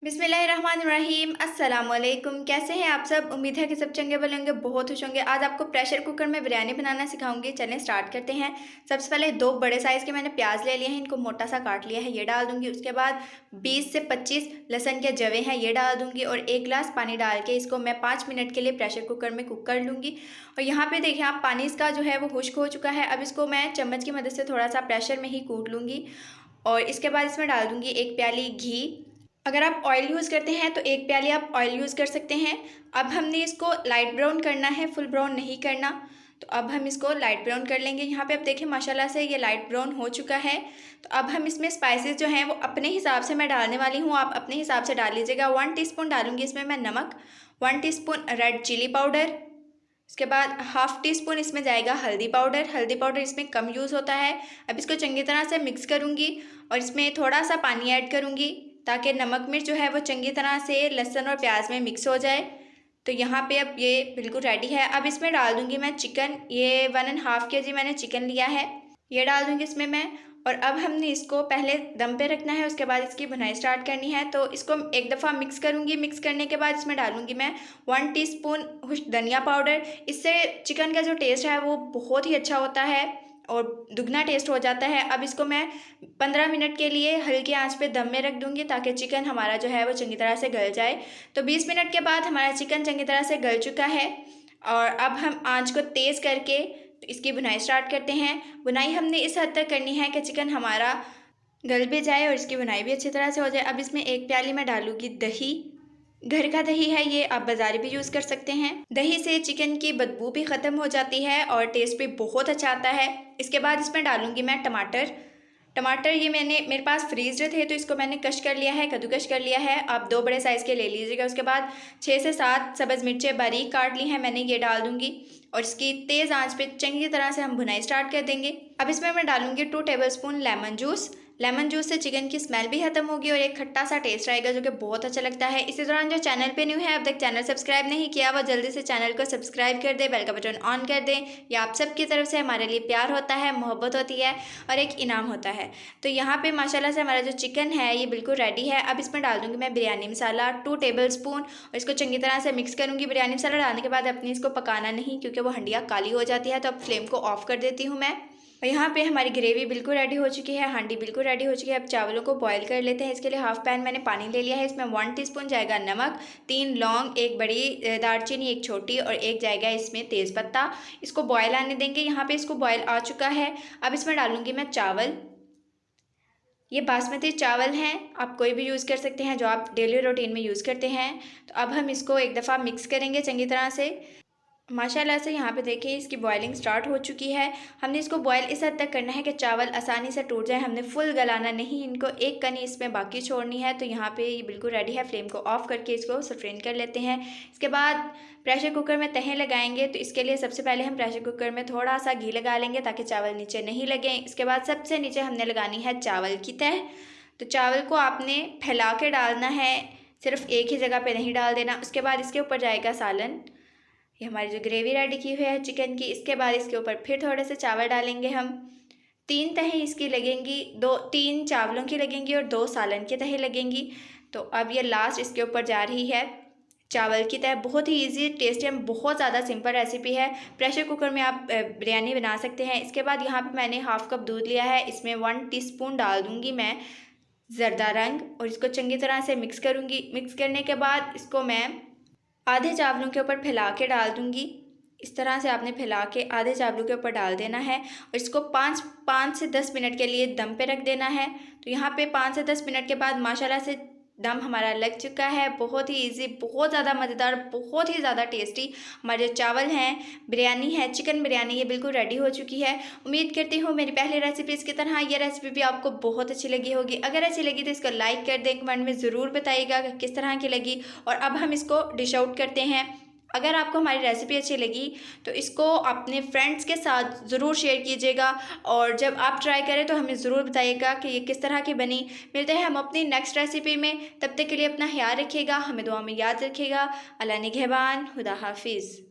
बिस्मिल्लाहिर्रहमानिर्रहीम। अस्सलाम वालेकुम। कैसे हैं आप सब? उम्मीद है कि सब चंगे भले होंगे, बहुत खुश होंगे। आज आपको प्रेशर कुकर में बिरयानी बनाना सिखाऊंगी। चलें स्टार्ट करते हैं। सबसे पहले 2 बड़े साइज़ के मैंने प्याज ले लिए हैं, इनको मोटा सा काट लिया है, ये डाल दूंगी। उसके बाद 20 से 25 लहसुन के जवे हैं, ये डाल दूंगी। और 1 गिलास पानी डाल के इसको मैं 5 मिनट के लिए प्रेशर कुकर में कुक कर लूँगी। और यहाँ पर देखिए आप, पानी इसका जो है वो खुश्क हो चुका है। अब इसको मैं चम्मच की मदद से थोड़ा सा प्रेशर में ही कूट लूँगी। और इसके बाद इसमें डाल दूँगी 1 प्याली घी। अगर आप ऑयल यूज़ करते हैं तो 1 प्याली आप ऑयल यूज़ कर सकते हैं। अब हमने इसको लाइट ब्राउन करना है, फुल ब्राउन नहीं करना। तो अब हम इसको लाइट ब्राउन कर लेंगे। यहाँ पे आप देखिए माशाल्लाह से ये लाइट ब्राउन हो चुका है। तो अब हम इसमें स्पाइसेस जो हैं वो अपने हिसाब से मैं डालने वाली हूँ, आप अपने हिसाब से डाल लीजिएगा। 1 टीस्पून डालूँगी इसमें मैं नमक, 1 टीस्पून रेड चिली पाउडर। उसके बाद हाफ़ टी स्पून इसमें जाएगा हल्दी पाउडर। हल्दी पाउडर इसमें कम यूज़ होता है। अब इसको चंगी तरह से मिक्स करूँगी और इसमें थोड़ा सा पानी ऐड करूँगी ताकि नमक मिर्च जो है वो चंगी तरह से लहसुन और प्याज में मिक्स हो जाए। तो यहाँ पे अब ये बिल्कुल रेडी है। अब इसमें डाल दूँगी मैं चिकन। ये 1.5 kg मैंने चिकन लिया है, ये डाल दूँगी इसमें मैं। और अब हमने इसको पहले दम पे रखना है, उसके बाद इसकी भुनाई स्टार्ट करनी है। तो इसको एक दफ़ा मिक्स करूँगी। मिक्स करने के बाद इसमें डालूँगी मैं 1 टीस्पून खुश्क धनिया पाउडर। इससे चिकन का जो टेस्ट है वो बहुत ही अच्छा होता है और दुगना टेस्ट हो जाता है। अब इसको मैं 15 मिनट के लिए हल्की आंच पे दम में रख दूँगी ताकि चिकन हमारा जो है वो चंगी तरह से गल जाए। तो 20 मिनट के बाद हमारा चिकन चंगी तरह से गल चुका है। और अब हम आंच को तेज़ करके इसकी भुनाई स्टार्ट करते हैं। भुनाई हमने इस हद तक करनी है कि चिकन हमारा गल भी जाए और इसकी भुनाई भी अच्छी तरह से हो जाए। अब इसमें 1 प्याली मैं डालूँगी दही। घर का दही है ये, आप बाज़ारी भी यूज़ कर सकते हैं। दही से चिकन की बदबू भी ख़त्म हो जाती है और टेस्ट भी बहुत अच्छा आता है। इसके बाद इसमें डालूँगी मैं टमाटर। टमाटर ये मेरे पास फ्रीज़्ड थे तो इसको मैंने कश कर लिया है, कद्दूकश कर लिया है। आप 2 बड़े साइज़ के ले लीजिएगा। उसके बाद 6 से 7 सब्ज़ मिर्चें बारीक काट ली हैं मैंने, ये डाल दूँगी। और इसकी तेज़ आंच पे चंगी तरह से हम भुनाई स्टार्ट कर देंगे। अब इसमें मैं डालूँगी 2 tablespoon lemon juice. Lemon juice से चिकन की स्मेल भी खत्म होगी और एक खट्टा सा टेस्ट आएगा जो कि बहुत अच्छा लगता है। इसी दौरान जो चैनल पे न्यू है, अब तक चैनल सब्सक्राइब नहीं किया, वह जल्दी से चैनल को सब्सक्राइब कर दे, बेल का बटन ऑन कर दें। यह आप सबकी तरफ से हमारे लिए प्यार होता है, मोहब्बत होती है और एक इनाम होता है। तो यहाँ पे माशाल्लाह से हमारा जो चिकन है ये बिल्कुल रेडी है। अब इसमें डाल दूँगी मैं बिरयानी मसाला 2 टेबलस्पून और इसको चंगी तरह से मिक्स करूँगी। बिरयानी मसाला डालने के बाद अपनी इसको पकाना नहीं क्योंकि वो हंडिया काली हो जाती है। तो अब फ्लेम को ऑफ़ कर देती हूँ मैं। और यहाँ पे हमारी ग्रेवी बिल्कुल रेडी हो चुकी है, हांडी बिल्कुल रेडी हो चुकी है। अब चावलों को बॉईल कर लेते हैं। इसके लिए हाफ़ पैन मैंने पानी ले लिया है, इसमें 1 टीस्पून जाएगा नमक, 3 लौंग, 1 बड़ी दालचीनी, 1 छोटी और 1 जाएगा इसमें तेज़पत्ता। इसको बॉयल आने देंगे। यहाँ पे इसको बॉयल आ चुका है। अब इसमें डालूँगी मैं चावल। ये बासमती चावल हैं, आप कोई भी यूज़ कर सकते हैं जो आप डेली रूटीन में यूज़ करते हैं। तो अब हम इसको एक दफ़ा मिक्स करेंगे चंगी तरह से। माशाल्लाह से यहाँ पे देखिए इसकी बॉयलिंग स्टार्ट हो चुकी है। हमने इसको बॉयल इस हद तक करना है कि चावल आसानी से टूट जाए, हमने फुल गलाना नहीं, इनको एक कनी इसमें बाकी छोड़नी है। तो यहाँ पे ये बिल्कुल रेडी है। फ्लेम को ऑफ़ करके इसको स्ट्रेन कर लेते हैं। इसके बाद प्रेशर कुकर में तहें लगाएंगे। तो इसके लिए सबसे पहले हम प्रेशर कुकर में थोड़ा सा घी लगा लेंगे ताकि चावल नीचे नहीं लगें। इसके बाद सबसे नीचे हमने लगानी है चावल की तह। तो चावल को आपने फैला के डालना है, सिर्फ एक ही जगह पर नहीं डाल देना। उसके बाद इसके ऊपर जाएगा सालन। ये हमारी जो ग्रेवी रेडी की हुई है चिकन की, इसके बाद इसके ऊपर फिर थोड़े से चावल डालेंगे हम। 3 तहें इसकी लगेंगी, 3 चावलों की लगेंगी और 2 सालन की तहें लगेंगी। तो अब ये लास्ट इसके ऊपर जा रही है चावल की तह। बहुत ही इजी, टेस्टी एंड बहुत ज़्यादा सिंपल रेसिपी है। प्रेशर कुकर में आप बिरयानी बना सकते हैं। इसके बाद यहाँ पे मैंने हाफ़ कप दूध लिया है, इसमें 1 टीस्पून डाल दूँगी मैं ज़रदा रंग और इसको चंगी तरह से मिक्स करूँगी। मिक्स करने के बाद इसको मैं आधे चावलों के ऊपर फैला के डाल दूँगी। इस तरह से आपने फैला के आधे चावलों के ऊपर डाल देना है और इसको 5 से 10 मिनट के लिए दम पे रख देना है। तो यहाँ पे 5 से 10 मिनट के बाद माशाल्लाह से दम हमारा लग चुका है। बहुत ही इजी, बहुत ज़्यादा मज़ेदार, बहुत ही ज़्यादा टेस्टी हमारे चावल हैं, बिरयानी है, चिकन बिरयानी, ये बिल्कुल रेडी हो चुकी है। उम्मीद करती हूँ मेरी पहली रेसिपीज़ की तरह ये रेसिपी भी आपको बहुत अच्छी लगी होगी। अगर अच्छी लगी तो इसको लाइक कर दें, कमेंट में ज़रूर बताइएगा कि किस तरह की लगी। और अब हम इसको डिश आउट करते हैं। अगर आपको हमारी रेसिपी अच्छी लगी तो इसको अपने फ्रेंड्स के साथ ज़रूर शेयर कीजिएगा और जब आप ट्राई करें तो हमें ज़रूर बताइएगा कि ये किस तरह की बनी। मिलते हैं हम अपनी नेक्स्ट रेसिपी में, तब तक के लिए अपना ख्याल रखिएगा, हमें दुआ में याद रखिएगा। अल्लाह निगहबान, खुदा हाफिज़।